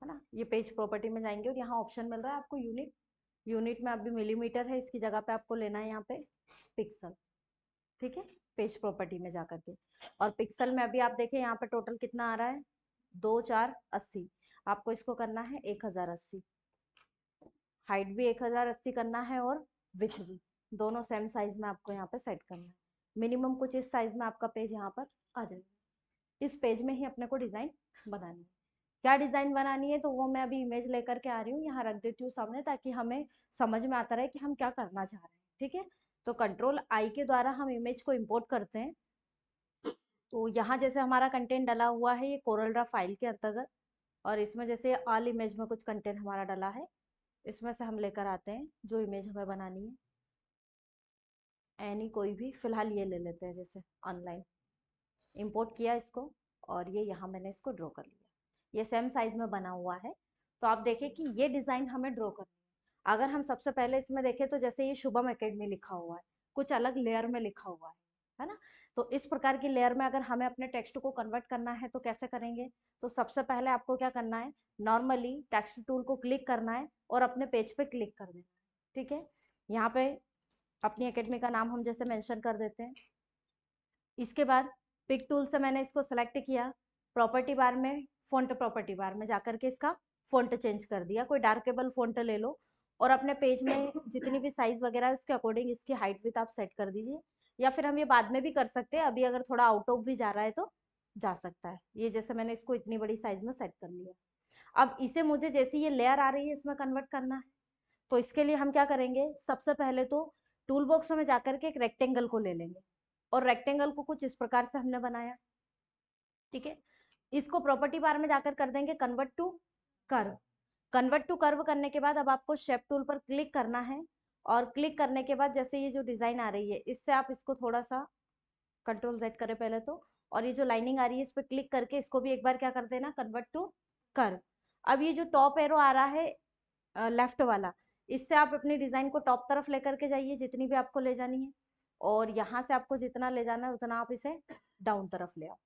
है ना। ये पेज प्रॉपर्टी में जाएंगे और यहाँ ऑप्शन मिल रहा है आपको यूनिट, यूनिट में अभी मिलीमीटर है, इसकी जगह पे आपको लेना है यहाँ पे पिक्सल, ठीक है, पेज प्रॉपर्टी में जाकर के। और पिक्सल में अभी आप देखें यहाँ पे टोटल कितना आ रहा है, 2480। आपको इसको करना है 1080, हाइट भी 1080 करना है और विथ भी, दोनों सेम साइज में आपको यहाँ पे सेट करना है। मिनिमम कुछ इस साइज में आपका पेज यहाँ पर आ जाएगा। इस पेज में ही अपने को डिजाइन बनानी है। क्या डिजाइन बनानी है तो वो मैं अभी इमेज लेकर के आ रही हूँ, यहाँ रख देती हूँ सामने, ताकि हमें समझ में आता रहे कि हम क्या करना चाह रहे हैं, ठीक है। तो कंट्रोल आई के द्वारा हम इमेज को इम्पोर्ट करते हैं। तो यहाँ जैसे हमारा कंटेंट डला हुआ है ये कोरल ड्रा फाइल के अंतर्गत, और इसमें जैसे ऑल इमेज में कुछ कंटेंट हमारा डला है, इसमें से हम लेकर आते हैं जो इमेज हमें बनानी है। एनी कोई भी, फिलहाल ये ले लेते हैं, जैसे ऑनलाइन इंपोर्ट किया इसको, और ये यहाँ मैंने इसको ड्रॉ कर लिया। ये सेम साइज में बना हुआ है। तो आप देखें कि ये डिजाइन हमें ड्रॉ करनी है। अगर हम सबसे पहले इसमें देखें तो जैसे ये शुभम एकेडमी लिखा हुआ है, कुछ अलग लेयर में लिखा हुआ है ना। तो इस प्रकार की लेयर में अगर हमें अपने टेक्स्ट को कन्वर्ट करना है तो कैसे करेंगे। तो सबसे पहले आपको क्या करना है, नॉर्मली टेक्स्ट टूल को क्लिक करना है और अपने पेज पे क्लिक कर देना है, ठीक है। यहाँ पे अपनी एकेडमी का नाम हम जैसे मेंशन कर देते हैं। इसके बाद पिक टूल से मैंने इसको सेलेक्ट किया, प्रॉपर्टी बार में फ़ॉन्ट प्रॉपर्टी बार में जाकर के इसका फ़ॉन्ट चेंज कर दिया, कोई डार्केबल फ़ॉन्ट ले लो, और अपने पेज में जितनी भी साइज वगैरह है उसके अकॉर्डिंग इसकी हाइट विथ आप सेट कर दीजिए। या फिर हम ये बाद में भी कर सकते हैं, अभी अगर थोड़ा आउट ऑफ भी जा रहा है तो जा सकता है। ये जैसे मैंने इसको इतनी बड़ी साइज में सेट कर लिया। अब इसे मुझे जैसी ये लेयर आ रही है इसमें कन्वर्ट करना है। तो इसके लिए हम क्या करेंगे, सबसे पहले तो टूल बॉक्स में जाकर के एक रेक्टेंगल को ले लेंगे, और रेक्टेंगल को कुछ इस प्रकार से हमने बनाया, ठीक है। इसको प्रॉपर्टी बार में जाकर कर देंगे convert to curve. Convert to curve करने के बाद अब आपको शेप टूल पर क्लिक करना है, और क्लिक करने के बाद जैसे ये जो डिजाइन आ रही है इससे आप इसको थोड़ा सा कंट्रोल जेड करें पहले तो, और ये जो लाइनिंग आ रही है इस पर क्लिक करके इसको भी एक बार क्या कर देना, कन्वर्ट टू कर्व। अब ये जो टॉप एरो आ रहा है लेफ्ट वाला, इससे आप अपनी डिजाइन को टॉप तरफ लेकर के जाइए जितनी भी आपको ले जानी है, और यहाँ से आपको जितना ले जाना है उतना आप इसे डाउन तरफ ले आओ,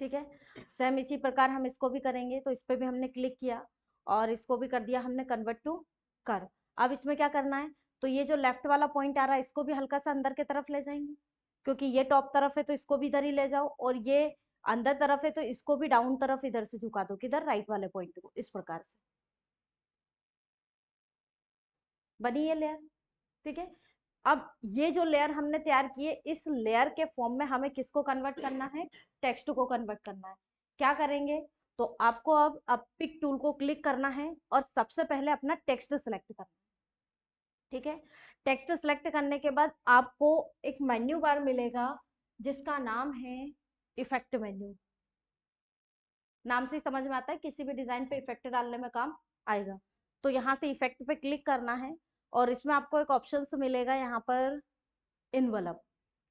ठीक है। सेम इसी प्रकार हम इसको भी करेंगे। तो इस पर भी हमने क्लिक किया और इसको भी कर दिया हमने कन्वर्ट टू कर्व। अब इसमें क्या करना है, तो ये जो लेफ्ट वाला पॉइंट आ रहा है इसको भी हल्का सा अंदर की तरफ ले जाएंगे, क्योंकि ये टॉप तरफ है तो इसको भी इधर ही ले जाओ, और ये अंदर तरफ है तो इसको भी डाउन तरफ इधर से झुका दो, किधर, राइट वाले पॉइंट को, इस प्रकार से बनी ये लेयर, ठीक है। अब ये जो लेयर हमने तैयार की है, इस लेयर के फॉर्म में हमें किसको कन्वर्ट करना है, टेक्स्ट को कन्वर्ट करना है। क्या करेंगे, तो आपको अब पिक टूल को क्लिक करना है और सबसे पहले अपना टेक्स्ट सेलेक्ट करना है, ठीक है। टेक्स्ट सेलेक्ट करने के बाद आपको एक मेन्यू बार मिलेगा जिसका नाम है इफेक्ट मेन्यू। नाम से ही समझ में आता है किसी भी डिजाइन पे इफेक्ट डालने में काम आएगा। तो यहाँ से इफेक्ट पे क्लिक करना है, और इसमें आपको एक ऑप्शन मिलेगा यहाँ पर इनवलप,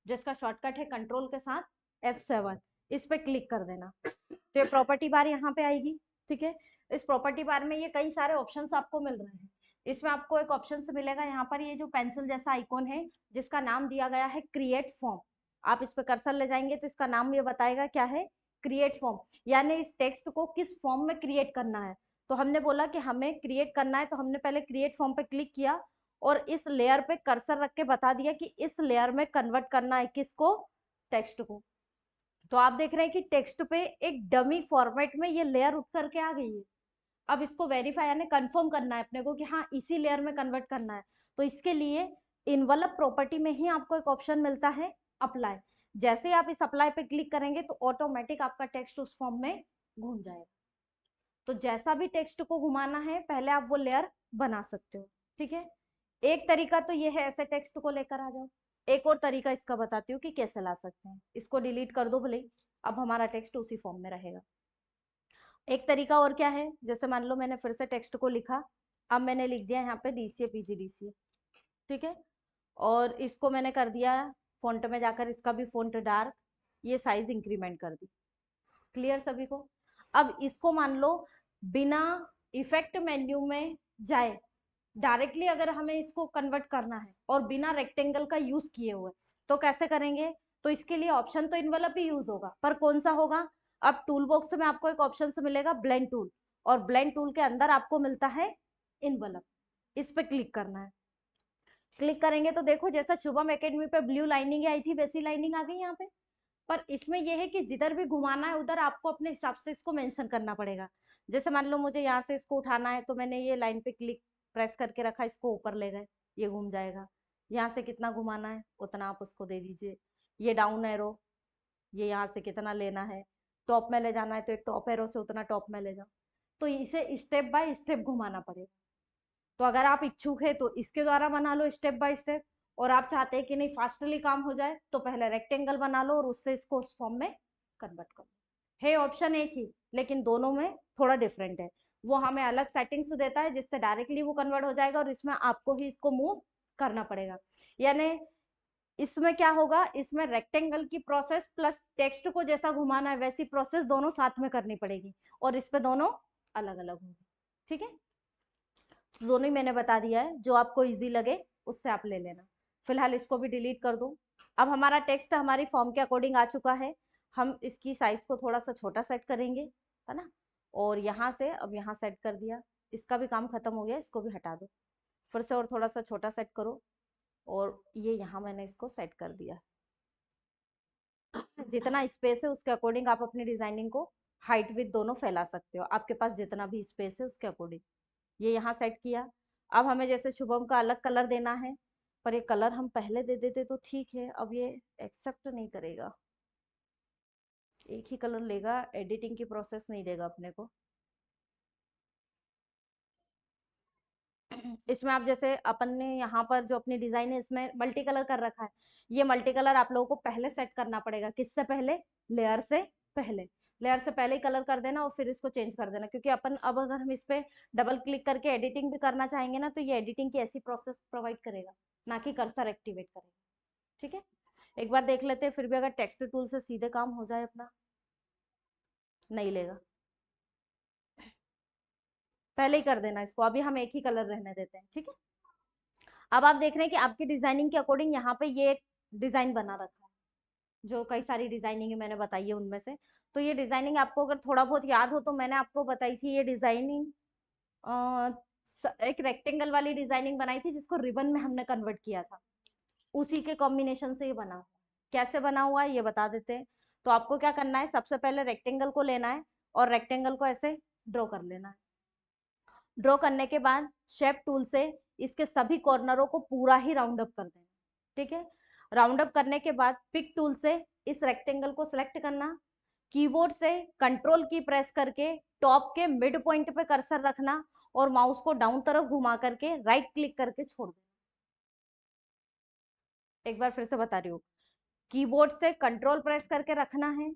जिसका शॉर्टकट है कंट्रोल के साथ F7। इस पे क्लिक कर देना तो ये प्रॉपर्टी बार यहाँ पे आएगी, ठीक है। इस प्रॉपर्टी बार में ये कई सारे ऑप्शंस आपको मिल रहे हैं। इसमें आपको एक ऑप्शन मिलेगा यहाँ पर, ये जो पेंसिल जैसा आइकॉन है जिसका नाम दिया गया है क्रिएट फॉर्म। आप इस पे कर्सर ले जाएंगे तो इसका नाम ये बताएगा क्या है, क्रिएट फॉर्म, यानी इस टेक्स्ट को किस फॉर्म में क्रिएट करना है। तो हमने बोला कि हमें क्रिएट करना है, तो हमने पहले क्रिएट फॉर्म पे क्लिक किया और इस लेयर पे कर्सर रख के बता दिया कि इस लेयर में कन्वर्ट करना है किसको, टेक्स्ट को। तो आप देख रहे हैं कि टेक्स्ट पे एक डमी फॉर्मेट में ये लेयर उठ करके आ गई है। अब इसको वेरीफाई यानी कंफर्म करना है अपने को कि हाँ इसी लेयर में कन्वर्ट करना है। तो इसके लिए इनवलप प्रॉपर्टी में ही आपको एक ऑप्शन मिलता है अप्लाई। जैसे ही आप इस अप्लाई पे क्लिक करेंगे तो ऑटोमेटिक आपका टेक्स्ट उस फॉर्म में घूम जाएगा। तो जैसा भी टेक्स्ट को घुमाना है पहले आप वो लेयर बना सकते हो, ठीक है। एक तरीका तो ये है, ऐसे टेक्स्ट को लेकर आ जाओ। एक और तरीका इसका बताती हूँ कि कैसे ला सकते हैं। इसको डिलीट कर दो भले, अब हमारा टेक्स्ट उसी फॉर्म में रहेगा। एक तरीका और क्या है, जैसे मान लो मैंने फिर से टेक्स्ट को लिखा, अब मैंने लिख दिया यहाँ पे DCA PGDCA, ठीक है। और इसको मैंने कर दिया फॉन्ट में जाकर, इसका भी फॉन्ट डार्क, ये साइज इंक्रीमेंट कर दी। क्लियर सभी को। अब इसको मान लो बिना इफेक्ट मेन्यू में जाए डायरेक्टली अगर हमें इसको कन्वर्ट करना है और बिना रेक्टेंगल का यूज किए हुए, तो कैसे करेंगे। तो इसके लिए ऑप्शन तो इनवलप ही यूज होगा, पर कौन सा होगा। अब टूल बॉक्स में आपको एक ऑप्शन से मिलेगा ब्लेंड टूल, और ब्लेंड टूल के अंदर आपको मिलता है इनवलप, इस पे क्लिक करना है। क्लिक करेंगे तो देखो जैसा शुभम एकेडमी पे ब्लू लाइनिंग आई थी वैसी लाइनिंग आ गई यहाँ पे। पर इसमें यह है कि जिधर भी घुमाना है उधर आपको अपने हिसाब से इसको मेंशन करना पड़ेगा। जैसे मान लो मुझे यहाँ से इसको उठाना है तो मैंने ये लाइन पे क्लिक प्रेस करके रखा, इसको ऊपर ले गए, ये घूम जाएगा। यहाँ से कितना घुमाना है उतना आप उसको दे दीजिए। ये डाउन एरो, ये यहाँ से कितना लेना है, टॉप में ले जाना है तो टॉप एरो से उतना टॉप में ले जाओ। तो इसे स्टेप बाय स्टेप घुमाना पड़ेगा। तो अगर आप इच्छुक है तो इसके द्वारा बना लो स्टेप बाय स्टेप, और आप चाहते हैं कि नहीं फास्टली काम हो जाए तो पहले रेक्टेंगल बना लो और उससे इसको उस फॉर्म में कन्वर्ट करो। है ऑप्शन एक ही, लेकिन दोनों में थोड़ा डिफरेंट है। वो हमें अलग सेटिंग्स देता है जिससे डायरेक्टली वो कन्वर्ट हो जाएगा, और इसमें आपको ही इसको मूव करना पड़ेगा। यानी इसमें क्या होगा, इसमें रेक्टेंगल की प्रोसेस प्लस टेक्स्ट को जैसा घुमाना है वैसी प्रोसेस दोनों साथ में करनी पड़ेगी, और इस पे दोनों अलग अलग होंगे। ठीक है, तो दोनों ही मैंने बता दिया है, जो आपको इजी लगे उससे आप ले लेना। फिलहाल इसको भी डिलीट कर दूं। अब हमारा टेक्स्ट हमारी फॉर्म के अकॉर्डिंग आ चुका है। हम इसकी साइज को थोड़ा सा छोटा सेट करेंगे, है ना। और यहाँ से अब यहाँ सेट कर दिया, इसका भी काम खत्म हो गया, इसको भी हटा दो। फिर से और थोड़ा सा छोटा सेट करो, और ये यहाँ मैंने इसको सेट कर दिया। जितना स्पेस है उसके अकॉर्डिंग आप अपनी डिजाइनिंग को हाइट विथ दोनों फैला सकते हो, आपके पास जितना भी स्पेस है उसके अकॉर्डिंग। ये यहाँ सेट किया। अब हमें जैसे शुभम का अलग कलर देना है, पर ये कलर हम पहले दे देते तो ठीक है, अब ये एक्सेप्ट नहीं करेगा, एक ही कलर लेगा, एडिटिंग की प्रोसेस नहीं देगा अपने को। इसमें आप जैसे अपन ने यहाँ पर जो अपनी डिजाइन है इसमें मल्टी कलर कर रखा है, ये मल्टी कलर आप लोगों को पहले सेट करना पड़ेगा। किससे पहले, लेयर से पहले। लेयर से पहले ही कलर कर देना और फिर इसको चेंज कर देना, क्योंकि अपन अब अगर हम इस पे डबल क्लिक करके एडिटिंग भी करना चाहेंगे ना तो ये एडिटिंग की ऐसी प्रोसेस प्रोवाइड करेगा, ना कि कर्सर एक्टिवेट करेगा। ठीक है, एक बार देख लेते हैं, फिर भी अगर टेक्स्ट टूल से सीधे काम हो जाए अपना, नहीं लेगा, पहले ही कर देना इसको। अभी हम एक ही कलर रहने देते हैं। ठीक है, अब आप देख रहे हैं कि आपकी डिजाइनिंग के अकॉर्डिंग यहाँ पे ये एक डिजाइन बना रखा है, जो कई सारी डिजाइनिंग मैंने बताई है उनमें से। तो ये डिजाइनिंग आपको अगर थोड़ा बहुत याद हो तो मैंने आपको बताई थी ये डिजाइनिंग, एक रेक्टेंगल वाली डिजाइनिंग बनाई थी जिसको रिबन में हमने कन्वर्ट किया था, उसी के कॉम्बिनेशन से ये बना। कैसे बना हुआ है ये बता देते हैं। तो आपको क्या करना है, सबसे पहले रेक्टेंगल को लेना है और रेक्टेंगल को ऐसे ड्रॉ कर लेना है। ड्रॉ करने के बाद शेप टूल से इसके सभी कॉर्नरों को पूरा ही राउंड अप कर देना। ठीक है, राउंड अप करने के बाद पिक टूल से इस रेक्टेंगल को सिलेक्ट करना, कीबोर्ड से कंट्रोल की प्रेस करके टॉप के मिड पॉइंट पे कर्सर रखना और माउस को डाउन तरफ घुमा करके राइट क्लिक करके छोड़ देना। एक बार फिर से बता रही हूँ, कीबोर्ड से कंट्रोल प्रेस करके रखना है।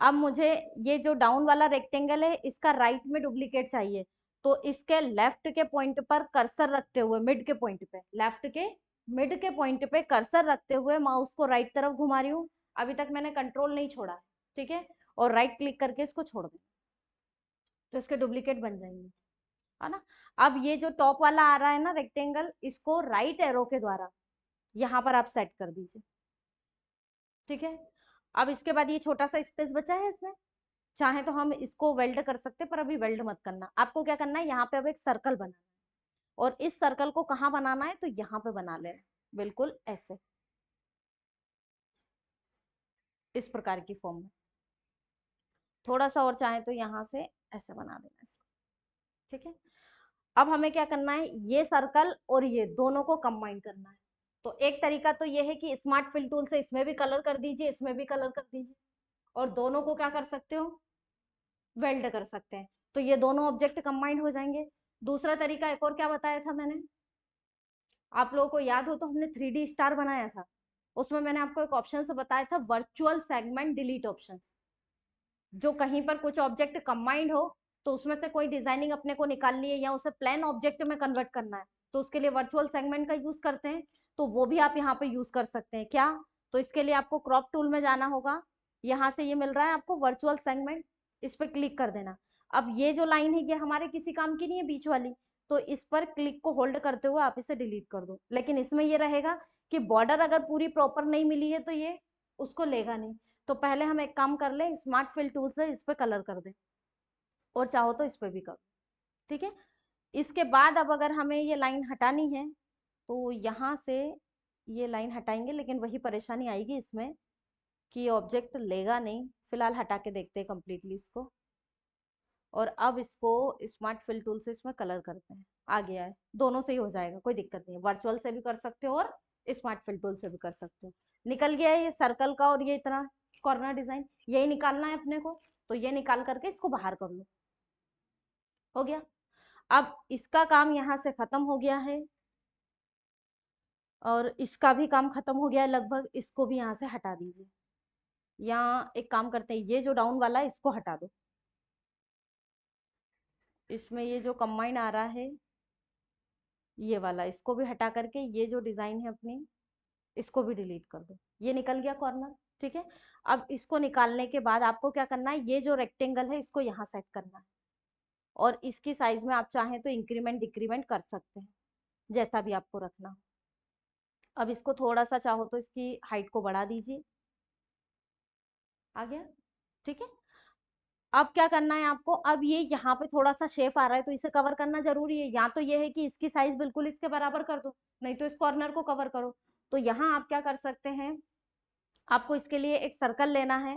अब मुझे ये जो डाउन वाला रेक्टेंगल है इसका राइट में डुप्लीकेट चाहिए, तो इसके लेफ्ट के पॉइंट पर कर्सर रखते हुए, मिड के पॉइंट पे, लेफ्ट के मिड के पॉइंट पे कर्सर रखते हुए माउस को राइट तरफ घुमा रही हूँ। अभी तक मैंने कंट्रोल नहीं छोड़ा, ठीक है, और राइट क्लिक करके इसको छोड़ दें तो इसके डुप्लीकेट बन जाएंगे, है ना। अब ये जो टॉप वाला आ रहा है ना रेक्टेंगल, इसको राइट एरो के द्वारा यहाँ पर आप सेट कर दीजिए। ठीक है, अब इसके बाद ये छोटा सा स्पेस बचा है इसमें, चाहे तो हम इसको वेल्ड कर सकते हैं, पर अभी वेल्ड मत करना। आपको क्या करना है, यहाँ पे अब एक सर्कल बनाना है, और इस सर्कल को कहाँ बनाना है, तो यहाँ पे बना लेना, बिल्कुल ऐसे, इस प्रकार की फॉर्म में। थोड़ा सा और चाहे तो यहाँ से ऐसे बना देना इसको। ठीक है, अब हमें क्या करना है, ये सर्कल और ये दोनों को कंबाइन करना है। तो एक तरीका तो ये है कि स्मार्ट फिल टूल से इसमें भी कलर कर दीजिए, इसमें भी कलर कर दीजिए, और दोनों को क्या कर सकते हो, वेल्ड कर सकते हैं, तो ये दोनों ऑब्जेक्ट कंबाइंड हो जाएंगे। दूसरा तरीका एक और क्या बताया था मैंने, आप लोगों को याद हो तो हमने 3D स्टार बनाया था, उसमें मैंने आपको एक ऑप्शन से बताया था वर्चुअल सेगमेंट डिलीट ऑप्शन। जो कहीं पर कुछ ऑब्जेक्ट कंबाइंड हो तो उसमें से कोई डिजाइनिंग अपने को निकालनी है या उसे प्लेन ऑब्जेक्ट में कन्वर्ट करना है, तो उसके लिए वर्चुअल सेगमेंट का यूज करते हैं। तो वो भी आप यहाँ पे यूज कर सकते हैं। क्या, तो इसके लिए आपको क्रॉप टूल में जाना होगा, यहाँ से ये मिल रहा है आपको वर्चुअल सेगमेंट, इस पर क्लिक कर देना। अब ये जो लाइन है ये हमारे किसी काम की नहीं है, बीच वाली, तो इस पर क्लिक को होल्ड करते हुए आप इसे डिलीट कर दो। लेकिन इसमें ये रहेगा कि बॉर्डर अगर पूरी प्रॉपर नहीं मिली है तो ये उसको लेगा नहीं। तो पहले हम एक काम कर ले, स्मार्ट फिल टूल से इस पे कलर कर दे। और चाहो तो इस पे भी करो, ठीक है। इसके बाद अब अगर हमें ये लाइन हटानी है तो यहाँ से ये लाइन हटाएंगे, लेकिन वही परेशानी आएगी इसमें कि ये ऑब्जेक्ट लेगा नहीं। फिलहाल हटा के देखते हैं कंप्लीटली इसको। और अब इसको स्मार्ट फिल टूल से इसमें कलर करते हैं। आ गया है, दोनों से ही हो जाएगा, कोई दिक्कत नहीं है। वर्चुअल से भी कर सकते हो और स्मार्ट फिल टूल से भी कर सकते हो। निकल गया है ये सर्कल का और ये इतना कॉर्नर डिजाइन, यही निकालना है अपने को। तो ये निकाल करके इसको बाहर कर लो, हो गया। अब इसका काम यहाँ से खत्म हो गया है और इसका भी काम खत्म हो गया है लगभग। इसको भी यहाँ से हटा दीजिए। यहाँ एक काम करते हैं, ये जो डाउन वाला है इसको हटा दो। इसमें ये जो कंबाइन आ रहा है ये वाला, इसको भी हटा करके ये जो डिजाइन है अपनी इसको भी डिलीट कर दो। ये निकल गया कॉर्नर, ठीक है। अब इसको निकालने के बाद आपको क्या करना है, ये जो रेक्टेंगल है इसको यहाँ सेट करना है और इसकी साइज में आप चाहें तो इंक्रीमेंट डिक्रीमेंट कर सकते हैं, जैसा भी आपको रखना हो। अब इसको थोड़ा सा चाहो तो इसकी हाइट को बढ़ा दीजिए, आ गया, ठीक है। अब क्या करना है आपको, अब ये यहाँ पे थोड़ा सा शेप आ रहा है तो इसे कवर करना जरूरी है। या तो ये है कि इसकी साइज बिल्कुल इसके बराबर कर दो, नहीं तो इस कॉर्नर को कवर करो। तो यहाँ आप क्या कर सकते हैं, आपको इसके लिए एक सर्कल लेना है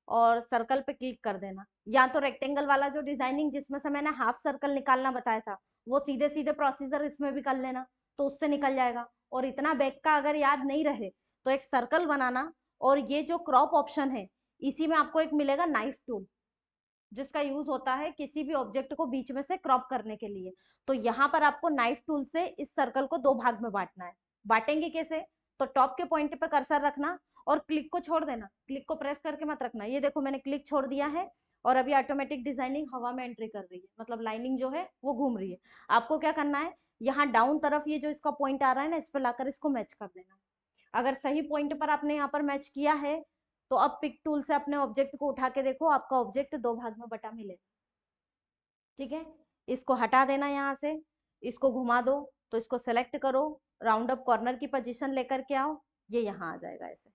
और सर्कल पे क्लिक कर देना। या तो रेक्टेंगल वाला जो डिजाइनिंग जिसमें से मैंने हाफ सर्कल निकालना बताया था वो सीधे सीधे प्रोसीजर इसमें भी कर लेना, तो उससे निकल जाएगा। और इतना बैक का अगर याद नहीं रहे तो एक सर्कल बनाना, और ये जो क्रॉप ऑप्शन है इसी में आपको एक मिलेगा नाइफ टूल, जिसका यूज होता है किसी भी ऑब्जेक्ट को बीच में से क्रॉप करने के लिए। तो यहाँ पर आपको नाइफ टूल से इस सर्कल को दो भाग में बांटना है। बांटेंगे कैसे, तो टॉप के पॉइंट पे कर्सर रखना और क्लिक को छोड़ देना, क्लिक को प्रेस करके मत रखना। ये देखो मैंने क्लिक छोड़ दिया है और अभी ऑटोमेटिक डिजाइनिंग हवा में एंट्री कर रही है, मतलब लाइनिंग जो है वो घूम रही है। आपको क्या करना है, यहाँ डाउन तरफ ये जो इसका पॉइंट आ रहा है ना इस पर लाकर इसको मैच कर देना। अगर सही पॉइंट पर आपने यहाँ पर मैच किया है तो अब पिक टूल से अपने ऑब्जेक्ट को उठा के देखो, आपका ऑब्जेक्ट दो भाग में बटा मिलेगा, ठीक है। इसको हटा देना यहाँ से, इसको घुमा दो, तो इसको सेलेक्ट करो, राउंड अप कॉर्नर की पोजीशन लेकर के आओ, ये यहाँ आ जाएगा ऐसे,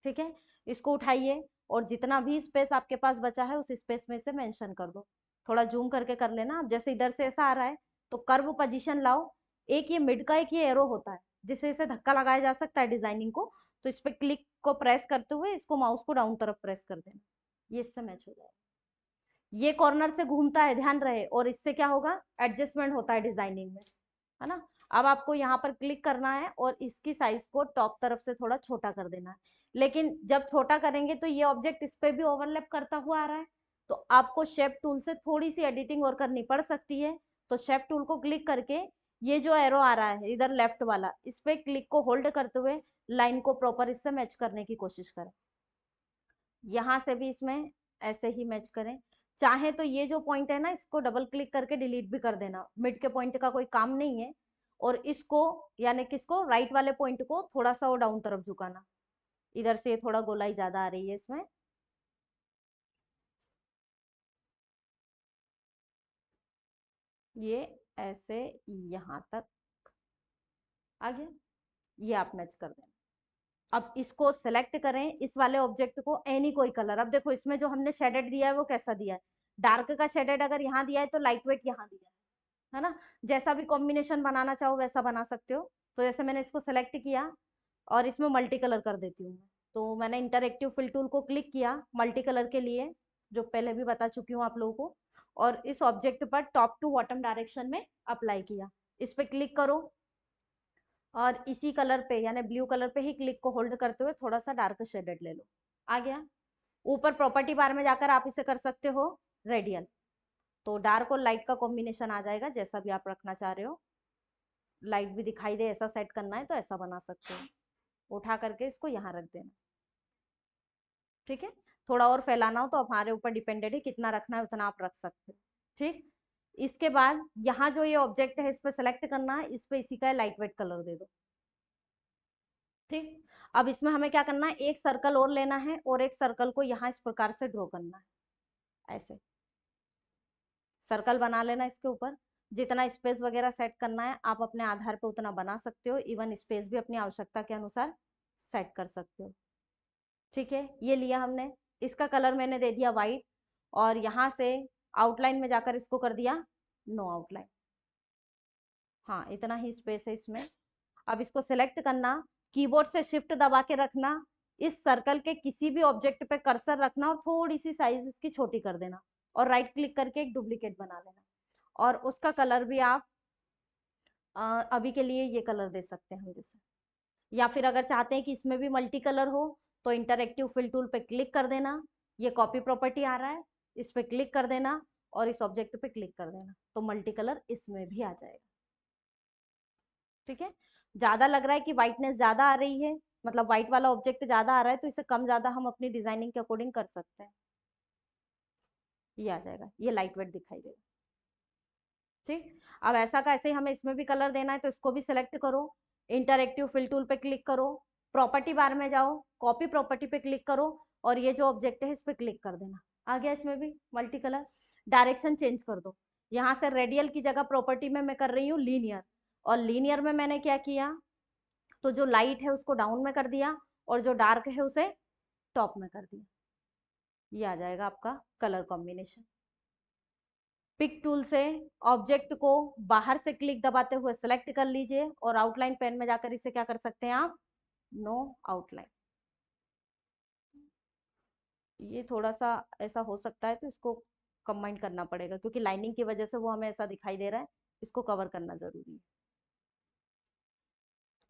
ठीक है। इसको उठाइए और जितना भी स्पेस आपके पास बचा है उस स्पेस में से मेंशन कर दो। थोड़ा जूम करके कर लेना। अब जैसे इधर से ऐसा आ रहा है तो कर्व पोजीशन लाओ। एक ये मिड का एक ये एरो होता है जिससे इसे धक्का लगाया जा सकता है डिजाइनिंग को, तो इस पे क्लिक को प्रेस करते हुए इसको माउस को डाउन तरफ प्रेस कर देना, ये इससे मैच हो जाएगा। ये कॉर्नर से घूमता है, ध्यान रहे, और इससे क्या होगा, एडजस्टमेंट होता है डिजाइनिंग में, है ना। अब आपको यहाँ पर क्लिक करना है और इसकी साइज को टॉप तरफ से थोड़ा छोटा कर देना है। लेकिन जब छोटा करेंगे तो ये ऑब्जेक्ट इस पे भी ओवरलैप करता हुआ आ रहा है, तो आपको शेप टूल से थोड़ी सी एडिटिंग और करनी पड़ सकती है। तो शेप टूल को क्लिक करके ये जो एरो आ रहा है इधर लेफ्ट वाला, इस पे क्लिक को होल्ड करते हुए लाइन को प्रॉपर इससे मैच करने की कोशिश करें। यहाँ से भी इसमें ऐसे ही मैच करें। चाहे तो ये जो पॉइंट है ना इसको डबल क्लिक करके डिलीट भी कर देना, मिड के पॉइंट का कोई काम नहीं है। और इसको यानी किसको, राइट वाले पॉइंट को थोड़ा सा वो डाउन तरफ झुकाना, इधर से थोड़ा गोलाई ज्यादा आ रही है इसमें। ये ऐसे यहाँ तक आ गया, ये आप मैच कर देना। अब इसको सेलेक्ट करें, इस वाले ऑब्जेक्ट को एनी कोई कलर। अब देखो इसमें जो हमने शेडेड दिया है वो कैसा दिया है, डार्क का शेडेड अगर यहाँ दिया है तो लाइट वेट यहाँ दिया है ना। जैसा भी कॉम्बिनेशन बनाना चाहो वैसा बना सकते हो। तो जैसे मैंने इसको सेलेक्ट किया और इसमें मल्टी कलर कर देती हूँ मैं। तो मैंने इंटरेक्टिव फिल टूल को क्लिक किया मल्टी कलर के लिए, जो पहले भी बता चुकी हूँ आप लोगों को, और इस ऑब्जेक्ट पर टॉप टू बॉटम डायरेक्शन में अप्लाई किया। इस पे क्लिक करो और इसी कलर पे यानी ब्लू कलर पे ही क्लिक को होल्ड करते हुए थोड़ा सा डार्क शेडेड ले लो, आ गया। ऊपर प्रॉपर्टी बार में जाकर आप इसे कर सकते हो रेडियल, तो डार्क और लाइट का कॉम्बिनेशन आ जाएगा, जैसा भी आप रखना चाह रहे हो। लाइट भी दिखाई दे ऐसा सेट करना है तो ऐसा बना सकते हो। उठा करके इसको यहाँ रख देना, ठीक है। थोड़ा और फैलाना हो तो हमारे ऊपर डिपेंडेड है, कितना रखना है उतना आप रख सकते हो, ठीक। इसके बाद यहाँ जो ये ऑब्जेक्ट है इस पर सेलेक्ट करना है, इस पे इसी का लाइट वेट कलर दे दो, ठीक। अब इसमें हमें क्या करना है, एक सर्कल और लेना है और एक सर्कल को यहाँ इस प्रकार से ड्रॉ करना है। ऐसे सर्कल बना लेना, इसके ऊपर जितना स्पेस वगैरह सेट करना है आप अपने आधार पे उतना बना सकते हो। इवन स्पेस भी अपनी आवश्यकता के अनुसार सेट कर सकते हो, ठीक है। ये लिया हमने, इसका कलर मैंने दे दिया वाइट, और यहाँ से आउटलाइन में जाकर इसको कर दिया नो आउटलाइन। हाँ, इतना ही स्पेस है इसमें। अब इसको सिलेक्ट करना, कीबोर्ड से शिफ्ट दबा के रखना, इस सर्कल के किसी भी ऑब्जेक्ट पे कर्सर रखना और थोड़ी सी साइज इसकी छोटी कर देना और राइट क्लिक करके एक डुप्लीकेट बना लेना। और उसका कलर भी आप अभी के लिए ये कलर दे सकते हैं जैसे, या फिर अगर चाहते हैं कि इसमें भी मल्टी कलर हो तो इंटरएक्टिव फिल टूल पे क्लिक कर देना, ये कॉपी प्रॉपर्टी आ रहा है, इस पे क्लिक कर देना और इस ऑब्जेक्ट पे क्लिक कर देना, तो मल्टी कलर इसमें भी आ जाएगा। ठीक है, ज्यादा लग रहा है कि व्हाइटनेस ज्यादा आ रही है, मतलब व्हाइट वाला ऑब्जेक्ट ज्यादा आ रहा है, तो इसे कम ज्यादा हम अपनी डिजाइनिंग के अकॉर्डिंग कर सकते हैं। ये आ जाएगा, ये लाइट वेट दिखाई देगा। ठीक, अब ऐसा का ऐसे ही हमें इसमें भी कलर देना है, तो इसको भी सिलेक्ट करो, इंटरएक्टिव फिल टूल पे क्लिक करो, प्रॉपर्टी बार में जाओ, कॉपी प्रॉपर्टी पे क्लिक करो और ये जो ऑब्जेक्ट है इस पे क्लिक कर देना। आ गया इसमें भी मल्टी कलर। डायरेक्शन चेंज कर दो, यहाँ से रेडियल की जगह प्रॉपर्टी में मैं कर रही हूँ लीनियर, और लीनियर में मैंने क्या किया, तो जो लाइट है उसको डाउन में कर दिया और जो डार्क है उसे टॉप में कर दिया। ये आ जाएगा आपका कलर कॉम्बिनेशन। पिक टूल से ऑब्जेक्ट को बाहर से क्लिक दबाते हुए सेलेक्ट कर लीजिए और आउटलाइन पेन में जाकर इसे क्या कर सकते हैं आप, नो आउटलाइन। ये थोड़ा सा ऐसा हो सकता है तो इसको कंबाइन करना पड़ेगा क्योंकि लाइनिंग की वजह से वो हमें ऐसा दिखाई दे रहा है, इसको कवर करना जरूरी है।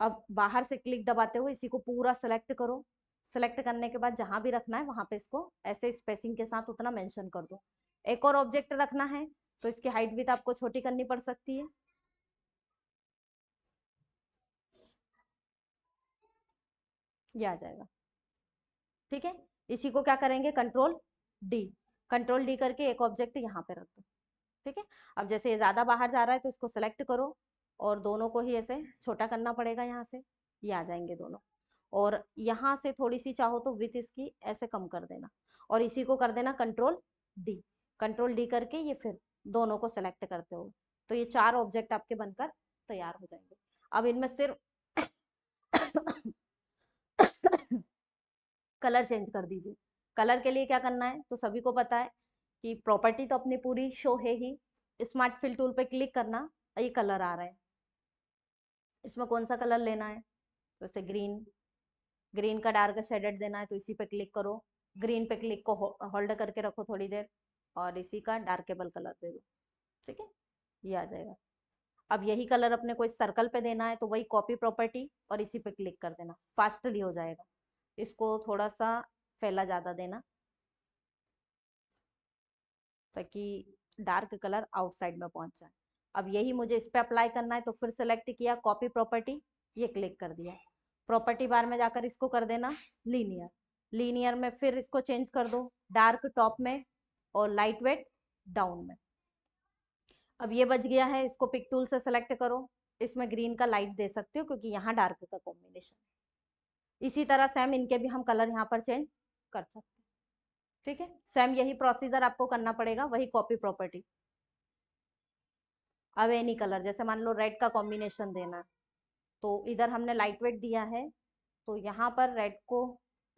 अब बाहर से क्लिक दबाते हुए इसी को पूरा सेलेक्ट करो, सेलेक्ट करने के बाद जहां भी रखना है वहां पे इसको ऐसे स्पेसिंग के साथ उतना मेंशन कर दो। एक और ऑब्जेक्ट रखना है तो इसकी हाइट विड्थ आपको छोटी करनी पड़ सकती है। ये आ जाएगा। ठीक है, इसी को क्या करेंगे, कंट्रोल डी, कंट्रोल डी करके एक ऑब्जेक्ट यहाँ पे रख दो। ठीक है, अब जैसे ये ज्यादा बाहर जा रहा है तो इसको सेलेक्ट करो और दोनों को ही ऐसे छोटा करना पड़ेगा, यहाँ से ये आ जाएंगे दोनों, और यहाँ से थोड़ी सी चाहो तो विथ इसकी ऐसे कम कर देना और इसी को कर देना कंट्रोल डी, कंट्रोल डी करके ये फिर दोनों को सेलेक्ट करते हो तो ये 4 ऑब्जेक्ट आपके बनकर तैयार हो जाएंगे। अब इनमें सिर्फ कलर चेंज कर दीजिए। कलर के लिए क्या करना है, तो सभी को पता है कि प्रॉपर्टी तो अपनी पूरी शो है ही, स्मार्ट फिल टूल पे क्लिक करना और ये कलर आ रहा है, इसमें कौन सा कलर लेना है, जैसे ग्रीन, ग्रीन का डार्क शेडेड देना है तो इसी पे क्लिक करो, ग्रीन पे क्लिक को होल्ड करके रखो थोड़ी देर और इसी का डार्केबल कलर दे दो। ठीक है, ये आ जाएगा। अब यही कलर अपने को इस सर्कल पे देना है तो वही कॉपी प्रॉपर्टी और इसी पे क्लिक कर देना, फास्टली हो जाएगा। इसको थोड़ा सा फैला ज्यादा देना ताकि डार्क कलर आउटसाइड में पहुंच जाए। अब यही मुझे इस पे अप्लाई करना है तो फिर सेलेक्ट किया कॉपी प्रॉपर्टी, ये क्लिक कर दिया, प्रॉपर्टी बार में जाकर इसको कर देना लीनियर, लीनियर में फिर इसको चेंज कर दो डार्क टॉप में और लाइट वेट डाउन में। अब ये बच गया है, इसको पिक टूल से सेलेक्ट करो, इसमें ग्रीन का लाइट दे सकते हो क्योंकि यहाँ डार्क का कॉम्बिनेशन। इसी तरह सेम इनके भी हम कलर यहाँ पर चेंज कर सकते हैं। ठीक है, सेम यही प्रोसीजर आपको करना पड़ेगा, वही कॉपी प्रॉपर्टी। अब एनी कलर, जैसे मान लो रेड का कॉम्बिनेशन देना, तो इधर हमने लाइट वेट दिया है तो यहाँ पर रेड को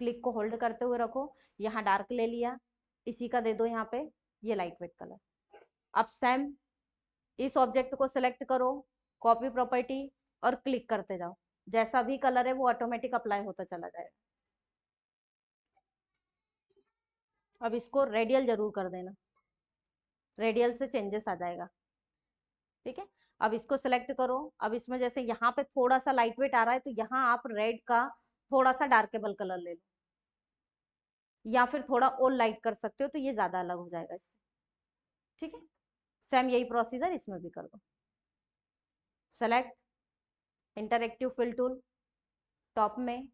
क्लिक को होल्ड करते हुए रखो, यहाँ डार्क ले लिया, इसी का दे दो यहाँ पे ये लाइट वेट कलर। अब सेम इस ऑब्जेक्ट को सिलेक्ट करो, कॉपी प्रॉपर्टी और क्लिक करते जाओ, जैसा भी कलर है वो ऑटोमेटिक अप्लाई होता चला जाएगा। अब इसको रेडियल जरूर कर देना, रेडियल से चेंजेस आ जाएगा। ठीक है, अब इसको सिलेक्ट करो, अब इसमें जैसे यहाँ पे थोड़ा सा लाइट वेट आ रहा है तो यहाँ आप रेड का थोड़ा सा डार्केबल कलर ले लो या फिर थोड़ा और लाइट कर सकते हो तो ये ज्यादा अलग हो जाएगा इससे। ठीक है, सेम यही प्रोसीजर इसमें भी कर दो, select interactive fill tool, top में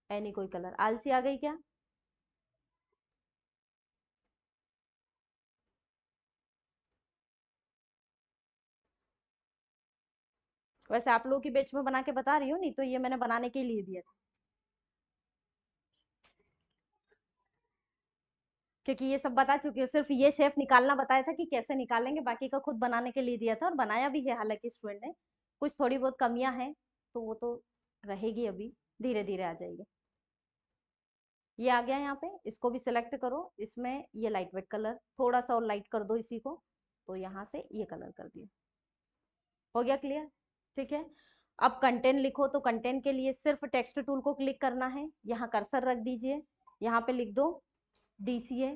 एनी कोई कलर। आलसी आ गई क्या, वैसे आप लोगों की बैच में बना के बता रही हूँ, नहीं तो ये मैंने बनाने के लिए दिया था क्योंकि ये सब बता चुकी हूँ, सिर्फ ये शेफ निकालना बताया था कि कैसे निकालेंगे, बाकी का खुद बनाने के लिए दिया था और बनाया भी है हालांकि स्टूडेंट ने। कुछ थोड़ी बहुत कमियां हैं तो वो तो रहेगी, अभी धीरे धीरे आ जाएगी। ये आ गया यहाँ पे, इसको भी सिलेक्ट करो, इसमें ये लाइट वेट कलर थोड़ा सा और लाइट कर दो इसी को, तो यहाँ से ये कलर कर दिया। हो गया क्लियर? ठीक है। अब कंटेंट लिखो, तो कंटेंट के लिए सिर्फ टेक्स्ट टूल को क्लिक करना है, यहाँ कर्सर रख दीजिए, यहाँ पे लिख दो DCA,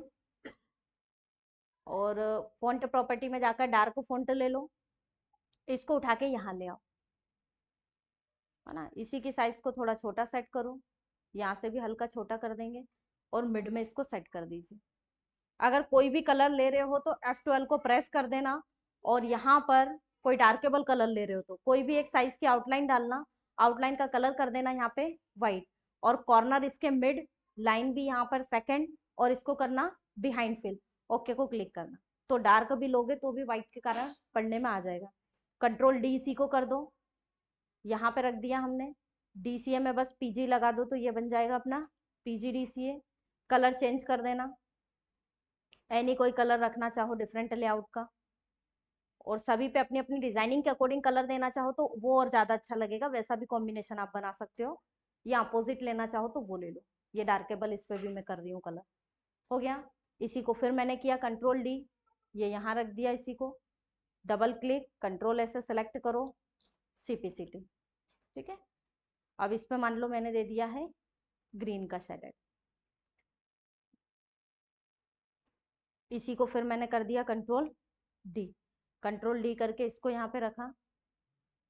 और फॉन्ट प्रॉपर्टी में जाकर डार्क फॉन्ट ले लो, इसको उठा के यहाँ ले आओ, है ना। इसी की साइज को थोड़ा छोटा सेट करो, यहाँ से भी हल्का छोटा कर देंगे, और मिड में इसको सेट कर दीजिए। अगर कोई भी कलर ले रहे हो तो F12 को प्रेस कर देना, और यहाँ पर कोई डार्केबल कलर ले रहे हो तो कोई भी एक साइज की आउटलाइन डालना, आउटलाइन का कलर कर देना यहाँ पे व्हाइट, और कॉर्नर इसके मिड लाइन भी यहाँ पर सेकंड, और इसको करना बिहाइंड फिल, ओके को क्लिक करना, तो डार्क भी लोगे तो भी व्हाइट के कारण पढ़ने में आ जाएगा। कंट्रोल D इसी को कर दो, यहाँ पे रख दिया हमने, DCA में बस PG लगा दो तो ये बन जाएगा अपना PG DCA। कलर चेंज कर देना, एनी कोई कलर रखना चाहो डिफरेंट लेआउट का, और सभी पे अपनी अपनी डिजाइनिंग के अकॉर्डिंग कलर देना चाहो तो वो और ज्यादा अच्छा लगेगा, वैसा भी कॉम्बिनेशन आप बना सकते हो, या अपोजिट लेना चाहो तो वो ले लो। ये डार्केबल इस पे भी मैं कर रही हूँ कलर। हो गया। इसी को फिर मैंने किया कंट्रोल D, ये यहाँ रख दिया, इसी को डबल क्लिक कंट्रोल ऐसे सेलेक्ट करो, CPCT। ठीक है। अब इस पे मान लो मैंने दे दिया है ग्रीन का शेडेड, इसी को फिर मैंने कर दिया कंट्रोल D, कंट्रोल D करके इसको यहाँ पे रखा।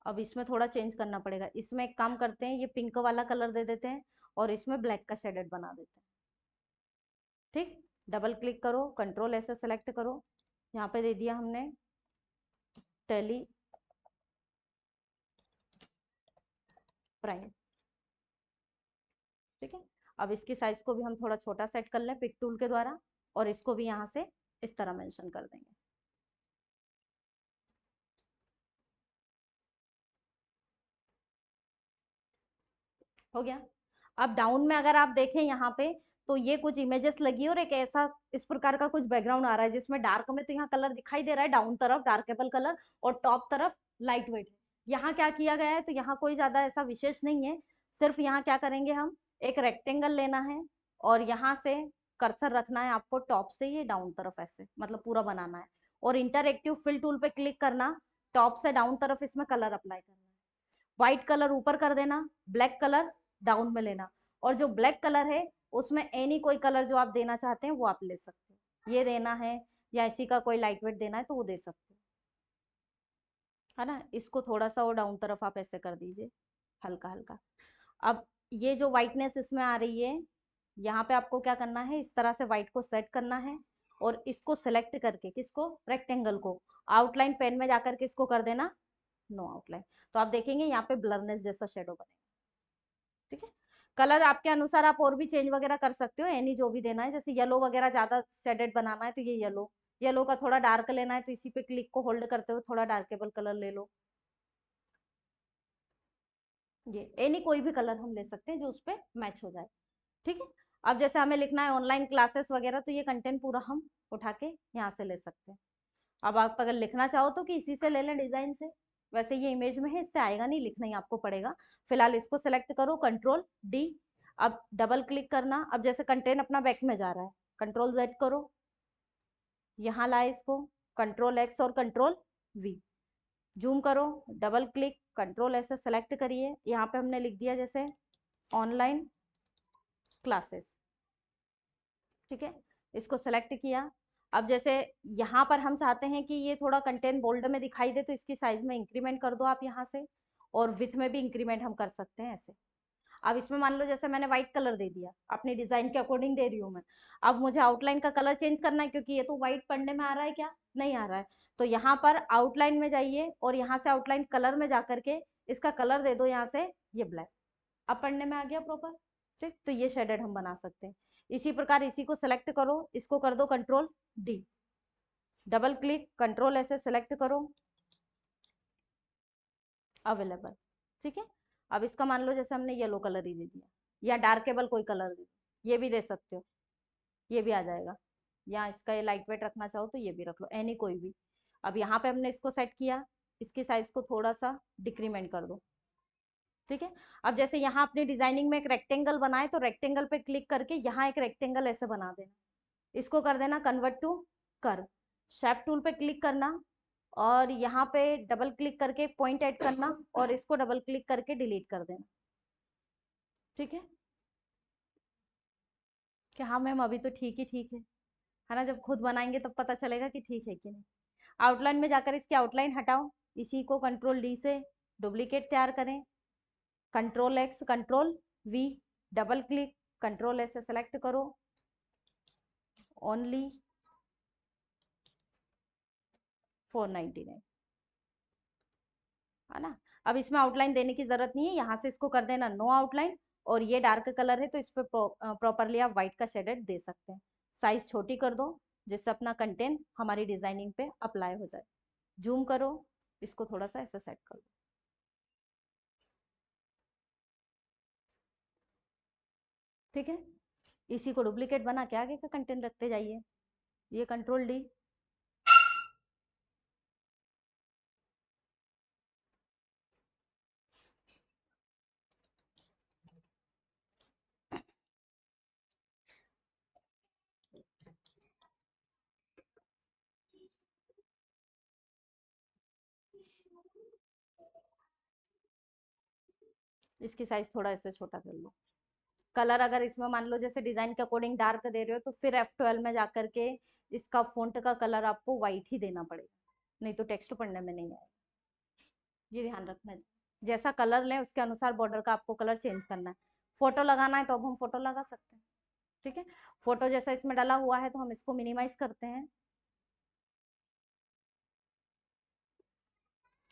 अब इसमें थोड़ा चेंज करना पड़ेगा, इसमें एक काम करते हैं, ये पिंक वाला कलर दे देते हैं और इसमें ब्लैक का शेडेड बना देते हैं। ठीक, डबल क्लिक करो, कंट्रोल ऐसे सेलेक्ट करो, यहाँ पे दे दिया हमने टेली प्राइम। ठीक है। अब इसकी साइज को भी हम थोड़ा छोटा सेट कर लें पिक टूल के द्वारा, और इसको भी यहाँ से इस तरह मेंशन कर देंगे। हो गया। अब डाउन में अगर आप देखें यहाँ पे, तो ये कुछ इमेजेस लगी और एक ऐसा इस प्रकार का कुछ बैकग्राउंड आ रहा है, जिसमें डार्क में तो यहाँ कलर दिखाई दे रहा है, डाउन तरफ डार्केबल कलर और टॉप तरफ लाइट वेट। यहाँ क्या किया गया है, तो यहाँ कोई ज्यादा ऐसा विशेष नहीं है, सिर्फ यहाँ क्या करेंगे, हम एक रेक्टेंगल लेना है और यहाँ से कर्सर रखना है आपको टॉप से ये डाउन तरफ, ऐसे मतलब पूरा बनाना है, और इंटरएक्टिव फिल टूल पे क्लिक करना, टॉप से डाउन तरफ इसमें कलर अप्लाई करना है। व्हाइट कलर ऊपर कर देना, ब्लैक कलर डाउन में लेना, और जो ब्लैक कलर है उसमें एनी कोई कलर जो आप देना चाहते हैं वो आप ले सकते हो, ये देना है या इसी का कोई लाइट वेट देना है तो वो दे सकते हो, है ना। इसको थोड़ा सा और डाउन तरफ आप ऐसे कर दीजिए, हल्का हल्का। अब ये जो व्हाइटनेस इसमें आ रही है, यहाँ पे आपको क्या करना है, इस तरह से व्हाइट को सेट करना है, और इसको सेलेक्ट करके, किसको, रेक्टेंगल को, आउटलाइन पेन में जाकर के इसको कर देना नो आउटलाइन, तो आप देखेंगे यहाँ पे ब्लरनेस जैसा शेडो बनेगा। ठीक है। कलर आपके अनुसार आप और भी चेंज वगैरह कर सकते हो, एनी जो भी देना है, जैसे येलो वगैरह ज्यादा शेडेड बनाना है तो ये येलो, येलो का थोड़ा डार्क लेना है तो इसी पे क्लिक को होल्ड करते हुए थोड़ा डार्केबल कलर ले लो, ये एनी कोई भी कलर हम ले सकते हैं जो उस पर मैच हो जाए। ठीक है। अब जैसे हमें लिखना है ऑनलाइन क्लासेस वगैरह, तो ये कंटेंट पूरा हम उठा के यहाँ से ले सकते हैं। अब आप अगर लिखना चाहो तो कि इसी से ले लें डिजाइन से, वैसे ये इमेज में है, इससे आएगा नहीं, लिखना ही आपको पड़ेगा। फिलहाल इसको सेलेक्ट करो कंट्रोल D, अब डबल क्लिक करना, अब जैसे कंटेंट अपना बैक में जा रहा है, कंट्रोल Z करो, यहाँ लाए इसको, कंट्रोल X और कंट्रोल V, जूम करो, डबल क्लिक, कंट्रोल ऐसे सेलेक्ट करिए, यहाँ पे हमने लिख दिया जैसे ऑनलाइन क्लासेस। ठीक है। इसको सेलेक्ट किया। अब जैसे यहाँ पर हम चाहते हैं कि ये थोड़ा कंटेंट बोल्ड में दिखाई दे, तो इसकी साइज में इंक्रीमेंट कर दो आप यहाँ से, और विथ में भी इंक्रीमेंट हम कर सकते हैं ऐसे। अब इसमें मान लो जैसे मैंने व्हाइट कलर दे दिया, अपनी डिजाइन के अकॉर्डिंग दे रही हूँ मैं, अब मुझे आउटलाइन का कलर चेंज करना है, क्योंकि ये तो व्हाइट पढ़ने में आ रहा है, क्या नहीं आ रहा है, तो यहाँ पर आउटलाइन में जाइए और यहाँ से आउटलाइन कलर में जाकर के इसका कलर दे दो यहाँ से ये ब्लैक, अब पढ़ने में आ गया प्रॉपर। ठीक, तो ये शेडेड हम बना सकते हैं। इसी प्रकार इसी को सेलेक्ट करो, इसको कर दो control D, double click, control ऐसे सेलेक्ट करो, अवेलेबल। ठीक है। अब इसका मान लो जैसे हमने येलो कलर ही दे दिया, या डार्केबल कोई कलर दे, ये भी दे सकते हो, ये भी आ जाएगा, या इसका ये लाइट वेट रखना चाहो तो ये भी रख लो, एनी कोई भी। अब यहाँ पे हमने इसको सेट किया, इसकी साइज को थोड़ा सा डिक्रीमेंट कर दो, ठीक है। अब जैसे यहाँ अपनी डिजाइनिंग में एक रेक्टेंगल बनाए तो रेक्टेंगल पे क्लिक करके यहाँ एक रेक्टेंगल ऐसे बना देना, इसको कर देना convert to curve. Shape tool पे क्लिक करना और यहाँ पे डबल क्लिक करके पॉइंट ऐड करना और इसको डबल क्लिक करके डिलीट कर देना। ठीक है कि हाँ मैम अभी तो ठीक ही ठीक है ना, जब खुद बनाएंगे तब पता चलेगा कि ठीक है कि नहीं। आउटलाइन में जाकर इसकी आउटलाइन हटाओ, इसी को कंट्रोल डी से डुप्लीकेट तैयार करें, control x control we, double click control S से सेलेक्ट करो, ओनली 499, है ना। अब इसमें आउटलाइन देने की जरूरत नहीं है, यहाँ से इसको कर देना नो आउटलाइन, और ये डार्क कलर है तो इस पर प्रॉपरली आप व्हाइट का शेडेड दे सकते हैं। साइज छोटी कर दो जिससे अपना कंटेंट हमारी डिजाइनिंग पे अप्लाई हो जाए। जूम करो, इसको थोड़ा सा ऐसा सेट कर दो। ठीक है, इसी को डुप्लीकेट बना के आगे का कंटेंट रखते जाइए, ये कंट्रोल डी। इसकी साइज थोड़ा ऐसे छोटा कर लो। कलर अगर इसमें मान लो जैसे डिजाइन के अकॉर्डिंग डार्क दे रहे हो तो फिर F12 में जाकर के इसका फॉन्ट का कलर आपको व्हाइट ही देना पड़ेगा, नहीं तो टेक्स्ट पढ़ने में नहीं आएगा। ये ध्यान रखना है, जैसा कलर लें उसके अनुसार बॉर्डर का आपको कलर चेंज करना है। फोटो लगाना है तो अब हम फोटो लगा सकते हैं। ठीक है, फोटो जैसा इसमें डाला हुआ है तो हम इसको मिनिमाइज करते हैं।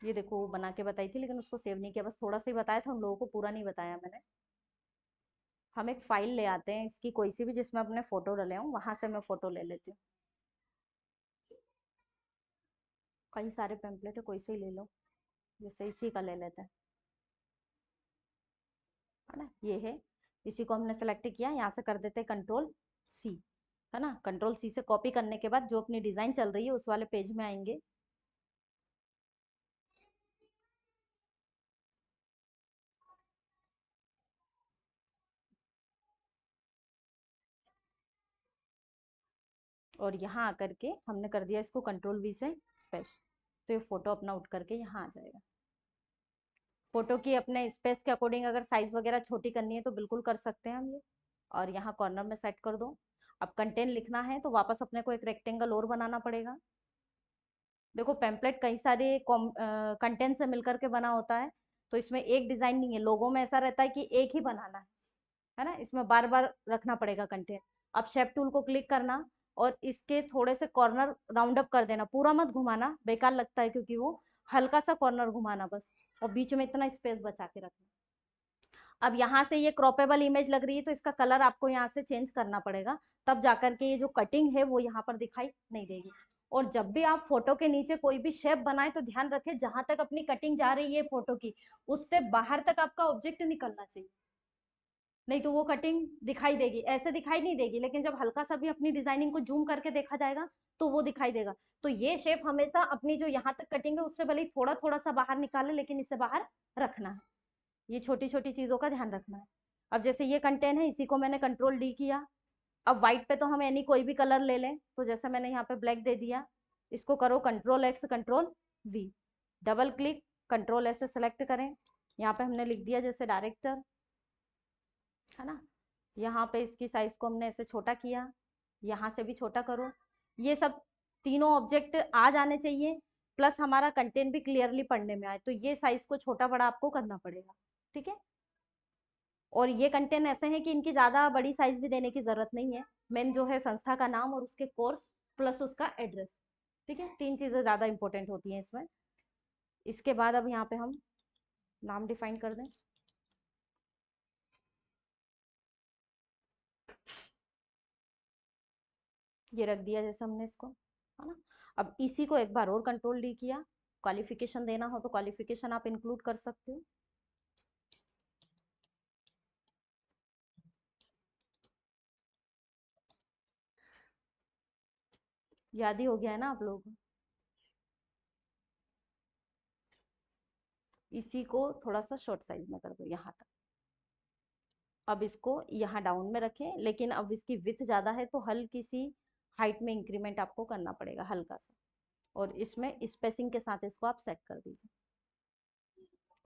ये देखो वो बना के बताई थी लेकिन उसको सेव नहीं किया, बस थोड़ा सा ही बताया था, उन लोगों को पूरा नहीं बताया मैंने। हम एक फाइल ले आते हैं इसकी कोई सी भी जिसमें अपने फोटो डले हों, वहां से मैं फोटो ले लेती हूँ। कई सारे पेम्पलेट है, कोई से ही ले लो, जैसे इसी का ले लेते हैं, है ना। ये है, इसी को हमने सेलेक्ट किया, यहाँ से कर देते हैं कंट्रोल सी, है ना। कंट्रोल सी से कॉपी करने के बाद जो अपनी डिजाइन चल रही है उस वाले पेज में आएंगे। और यहाँ आकर के हमने कर दिया इसको कंट्रोल वी से पेस्ट, तो ये फोटो अपना उठ करके यहाँ आ जाएगा। फोटो की अपने स्पेस के अकॉर्डिंग अगर साइज वगैरह छोटी करनी है तो बिल्कुल कर सकते हैं हम ये। और यहाँ कॉर्नर में सेट कर दो। अब कंटेंट लिखना है तो वापस अपने को एक रेक्टेंगल और बनाना पड़ेगा। देखो पेम्पलेट कई सारे कंटेंट से मिलकर के बना होता है, तो इसमें एक डिजाइन नहीं है, लोगों में ऐसा रहता है कि एक ही बनाना है ना, इसमें बार बार रखना पड़ेगा कंटेंट। अब शेप टूल को क्लिक करना और इसके थोड़े से कॉर्नर राउंड अप कर देना, पूरा मत घुमाना, बेकार लगता है क्योंकि वो हल्का सा कॉर्नर घुमाना बस, और बीच में इतना स्पेस बचा के रखना। अब यहाँ से ये क्रॉपेबल इमेज लग रही है तो इसका कलर आपको यहाँ से चेंज करना पड़ेगा, तब जाकर के ये जो कटिंग है वो यहाँ पर दिखाई नहीं देगी। और जब भी आप फोटो के नीचे कोई भी शेप बनाए तो ध्यान रखें जहां तक अपनी कटिंग जा रही है फोटो की, उससे बाहर तक आपका ऑब्जेक्ट निकलना चाहिए, नहीं तो वो कटिंग दिखाई देगी, ऐसे दिखाई नहीं देगी, लेकिन जब हल्का सा भी अपनी डिजाइनिंग को जूम करके देखा जाएगा तो वो दिखाई देगा। तो ये शेप हमेशा अपनी जो यहाँ तक कटिंग है उससे भले ही थोड़ा थोड़ा सा बाहर निकाले लेकिन इसे बाहर रखना है। ये छोटी छोटी चीजों का ध्यान रखना है। अब जैसे ये कंटेंट है, इसी को मैंने कंट्रोल डी किया। अब व्हाइट पे तो हम एनी कोई भी कलर ले लें, तो जैसे मैंने यहाँ पे ब्लैक दे दिया, इसको करो control x control we, double click control S से सेलेक्ट करें। यहाँ पे हमने लिख दिया जैसे डायरेक्टर, है ना। यहाँ पे इसकी साइज को हमने ऐसे छोटा किया, यहाँ से भी छोटा करो। ये सब तीनों ऑब्जेक्ट आ जाने चाहिए, प्लस हमारा कंटेंट भी क्लियरली पढ़ने में आए, तो ये साइज को छोटा बड़ा आपको करना पड़ेगा। ठीक है, और ये कंटेंट ऐसे हैं कि इनकी ज्यादा बड़ी साइज भी देने की जरूरत नहीं है। मेन जो है संस्था का नाम और उसके कोर्स प्लस उसका एड्रेस। ठीक है, तीन चीजें ज्यादा इंपॉर्टेंट होती हैं इसमें। इसके बाद अब यहाँ पे हम नाम डिफाइन कर दें। ये रख दिया जैसे हमने इसको, है ना। अब इसी को एक बार और कंट्रोल डी किया, क्वालिफिकेशन देना हो तो क्वालिफिकेशन आप इंक्लूड कर सकते हो। याद ही हो गया है ना आप लोगों को। इसी को थोड़ा सा शॉर्ट साइज में कर दो यहाँ तक। अब इसको यहाँ डाउन में रखें, लेकिन अब इसकी विड्थ ज़्यादा है तो हल्की सी हाइट में इंक्रीमेंट आपको करना पड़ेगा, हल्का सा। और इसमें स्पेसिंग के साथ इसको आप सेट कर दीजिए।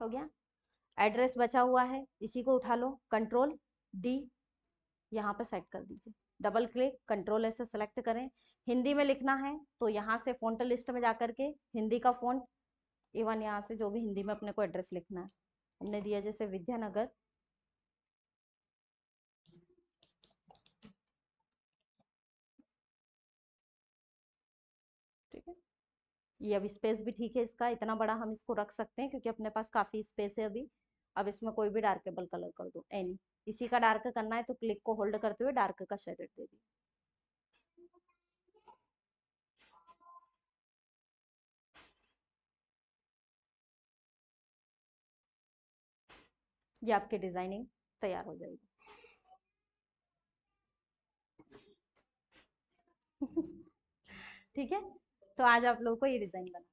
हो गया। एड्रेस बचा हुआ है, इसी को उठा लो, कंट्रोल डी, यहाँ पे सेट कर दीजिए। डबल क्लिक, कंट्रोल ऐसे सेलेक्ट करें। हिंदी में लिखना है तो यहाँ से फ़ॉन्ट लिस्ट में जा करके हिंदी का फ़ॉन्ट, इवन यहाँ से जो भी हिंदी में अपने को एड्रेस लिखना है, हमने दिया जैसे विद्यानगर, ठीक है। ये अब स्पेस भी ठीक है इसका, इतना बड़ा हम इसको रख सकते हैं क्योंकि अपने पास काफ़ी स्पेस है अभी। अब इसमें कोई भी डार्केबल कलर कर दो, एनी। इसी का डार्क करना है तो क्लिक को होल्ड करते हुए डार्क का शेडेड दे दी। ये आपकी डिजाइनिंग तैयार हो जाएगी। ठीक है, तो आज आप लोगों को ये डिजाइन बना